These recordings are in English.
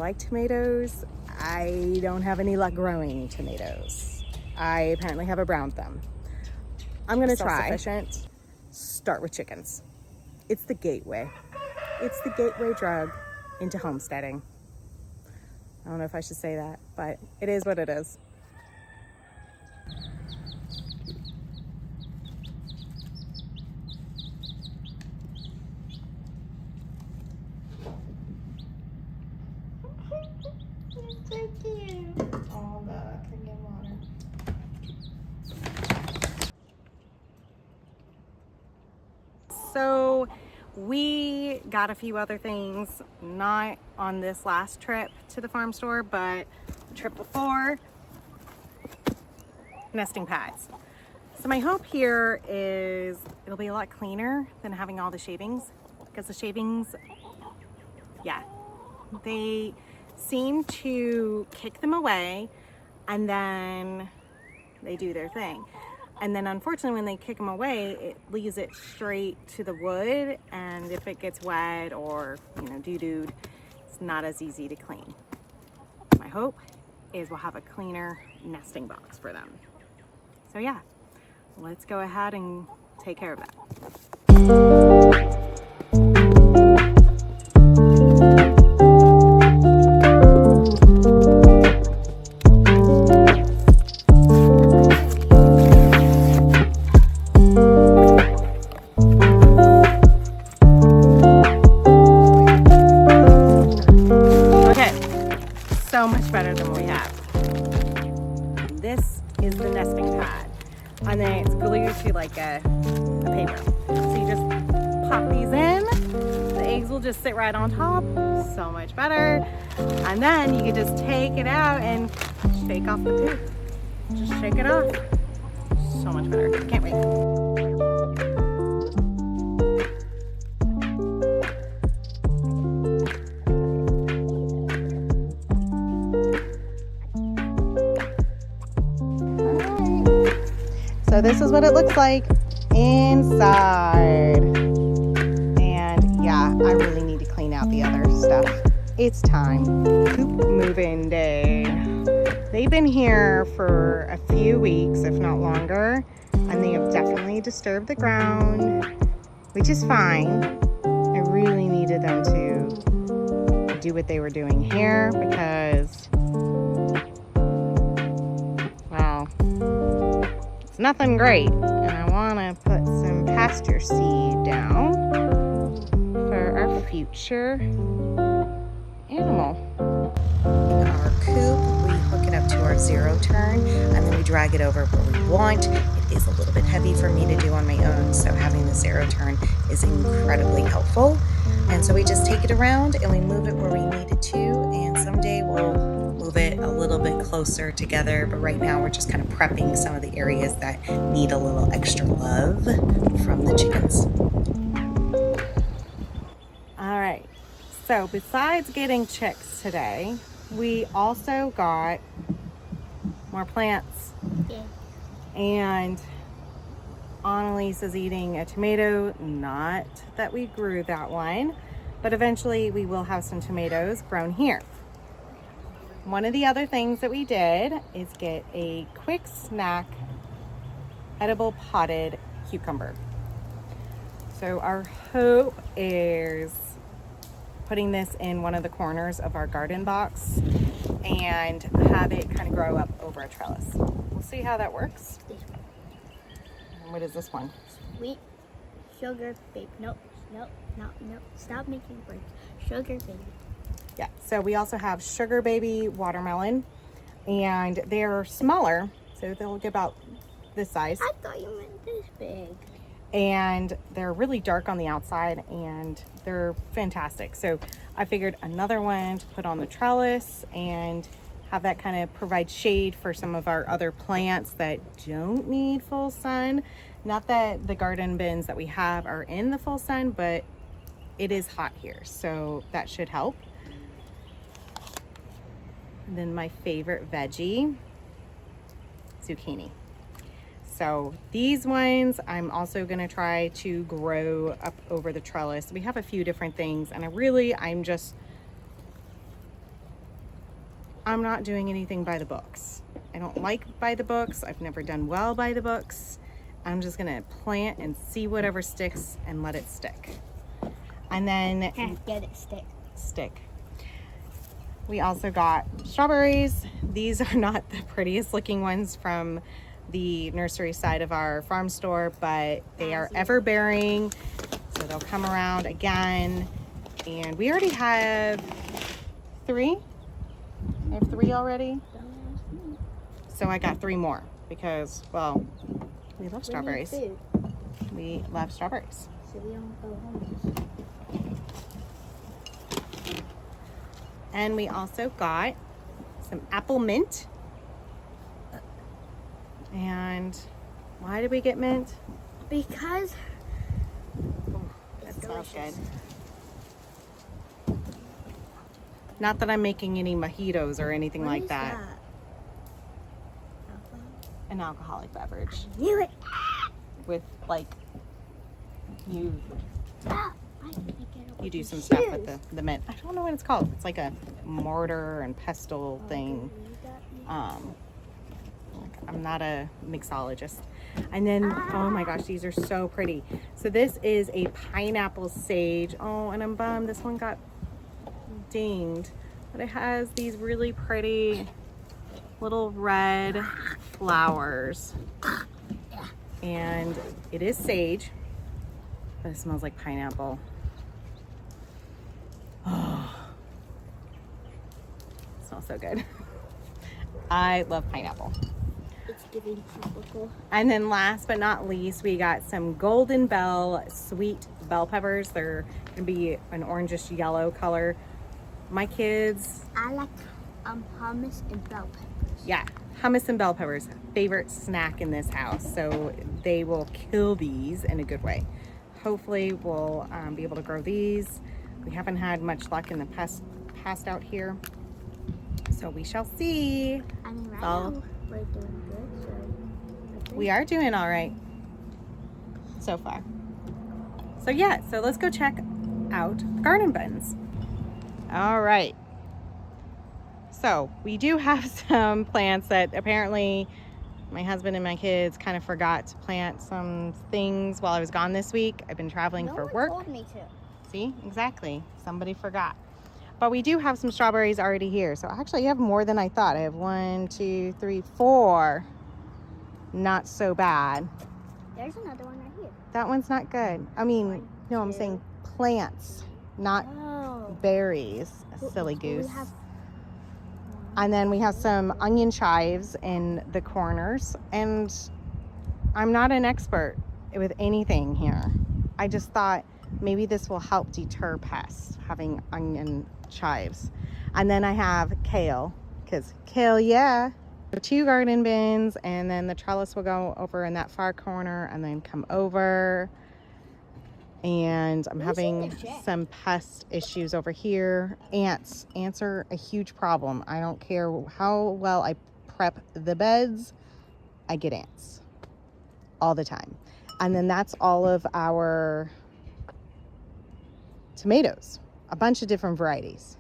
like tomatoes. I don't have any luck growing tomatoes. I apparently have a brown thumb. I'm gonna try. Self-sufficient. Start with chickens. It's the gateway. It's the gateway drug into homesteading. I don't know if I should say that, but it is what it is. So cute. Oh, God, I can get water. So we got a few other things, not on this last trip to the farm store, but the trip before, nesting pads. So my hope here is it'll be a lot cleaner than having all the shavings, because the shavings, yeah, they seem to kick them away and then they do their thing. And then unfortunately when they kick them away, it leaves it straight to the wood, and if it gets wet or, you know, doo-dooed, it's not as easy to clean. My hope is we'll have a cleaner nesting box for them. So yeah, let's go ahead and take care of that. So much better than we have. This is the nesting pad, and then it's glued to like a paper. So you just pop these in, the eggs will just sit right on top. So much better. And then you can just take it out and shake off the poop. Just shake it off. So much better. Can't wait. So this is what it looks like inside. And yeah, I really need to clean out the other stuff. It's time. Coop move-in day. They've been here for a few weeks, if not longer, and they have definitely disturbed the ground, which is fine. I really needed them to do what they were doing here because, well, it's nothing great, and I want to put some pasture seed down for our future animal. Our coop, we hook it up to our zero turn, and then we drag it over where we want. It is a little bit heavy for me to do on my own, so having the zero turn is incredibly helpful. And so we just take it around and we move it where we need it to, and someday we'll move it a little bit closer together, but right now we're just kind of prepping some of the areas that need a little extra love from the chickens. All right, so besides getting chicks today, we also got more plants. Yeah. And Annalise is eating a tomato, not that we grew that one, but eventually we will have some tomatoes grown here. One of the other things that we did is get a quick snack edible potted cucumber. So our hope is putting this in one of the corners of our garden box and have it kind of grow up over a trellis. We'll see how that works. And what is this one? Sweet sugar baby. Nope. Stop making words. Sugar baby. Yeah, so we also have sugar baby watermelon, and they're smaller, so they'll get about this size. I thought you meant this big. And they're really dark on the outside, and they're fantastic. So I figured another one to put on the trellis and have that kind of provide shade for some of our other plants that don't need full sun. Not that the garden bins that we have are in the full sun, but it is hot here, so that should help. And then my favorite veggie, zucchini. So these ones I'm also gonna try to grow up over the trellis. We have a few different things, and I'm just I'm not doing anything by the books. I don't like by the books. I've never done well by the books. I'm just gonna plant and see whatever sticks and let it stick. And then get it stick. We also got strawberries. These are not the prettiest looking ones from the nursery side of our farm store, but they are ever bearing, so they'll come around again. And we already have 3. I have 3 already. So I got 3 more because, well, we love strawberries. We love strawberries. So we don't go homeless. And we also got some apple mint. And why did we get mint? Because that smells good. Not that I'm making any mojitos or anything like that. An alcoholic beverage. I knew it. With like you do some shoes. stuff with the mint. I don't know what it's called. It's like a mortar and pestle thing. I'm not a mixologist. And then, oh my gosh, these are so pretty. So this is a pineapple sage. Oh, and I'm bummed this one got dinged. But it has these really pretty little red flowers. And it is sage, but it smells like pineapple. Oh, it smells so good. I love pineapple. It's giving tropical. And then last but not least, we got some Golden Bell sweet bell peppers. They're gonna be an orangish yellow color. My kids, I like hummus and bell peppers. yeah, hummus and bell peppers, favorite snack in this house. So they will kill these in a good way. Hopefully we'll be able to grow these. We haven't had much luck in the past out here. So we shall see. I mean, right now we're doing good. So we are doing all right so far. So yeah, so let's go check out the garden bins. All right. So we do have some plants that apparently my husband and my kids kind of forgot to plant some things while I was gone this week. I've been traveling for work. No one told me to. See, exactly. Somebody forgot. But we do have some strawberries already here. So actually I have more than I thought. I have 1, 2, 3, 4. Not so bad. There's another one right here. That one's not good. I mean, no, I'm saying plants, not berries. Silly goose. And then we have some onion chives in the corners. And I'm not an expert with anything here. I just thought maybe this will help deter pests, having onion chives. And then I have kale, because kale, yeah. The 2 garden bins, and then the trellis will go over in that far corner and then come over. And I'm having some pest issues over here. Ants are a huge problem. I don't care how well I prep the beds, I get ants all the time. And then that's all of our tomatoes, a bunch of different varieties.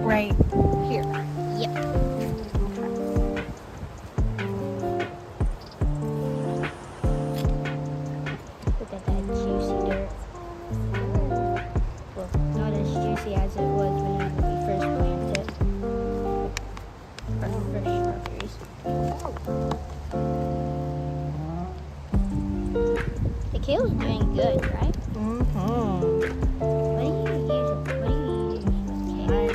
Right here. Yep. The kale's doing good, right? Mm-hmm. What do you use with kale?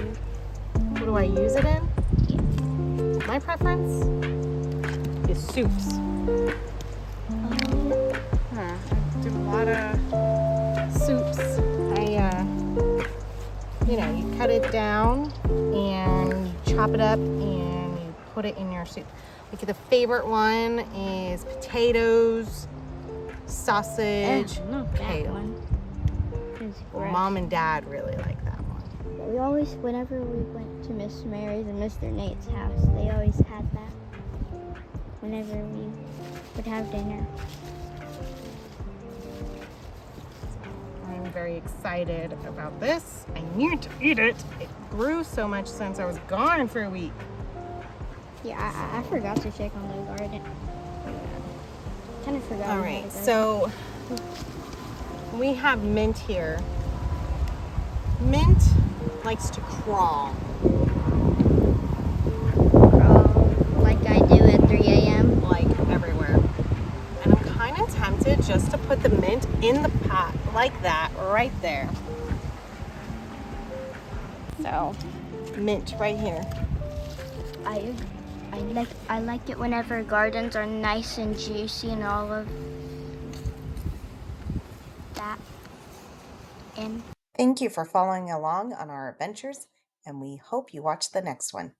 What do I use it in? Yeah. My preference is soups. I do a lot of soups. You cut it down and you chop it up and you put it in your soup. Like the favorite one is potatoes, sausage, Not that kale. one. It's gross. Mom and Dad really like that one. Yeah, we always, whenever we went to Miss Mary's and Mr. Nate's house, they always had that. Whenever we would have dinner. I'm very excited about this. I need to eat it. It grew so much since I was gone for a week. Yeah, I forgot to check on the garden. Kind of forgot. All right, so we have Mint here. Mint likes to crawl. Like I do at 3 a.m. Like everywhere. And I'm kind of tempted just to put the mint in the pot like that right there. So, mint right here. I like it whenever gardens are nice and juicy and all of that. And Thank you for following along on our adventures, and we hope you watch the next one.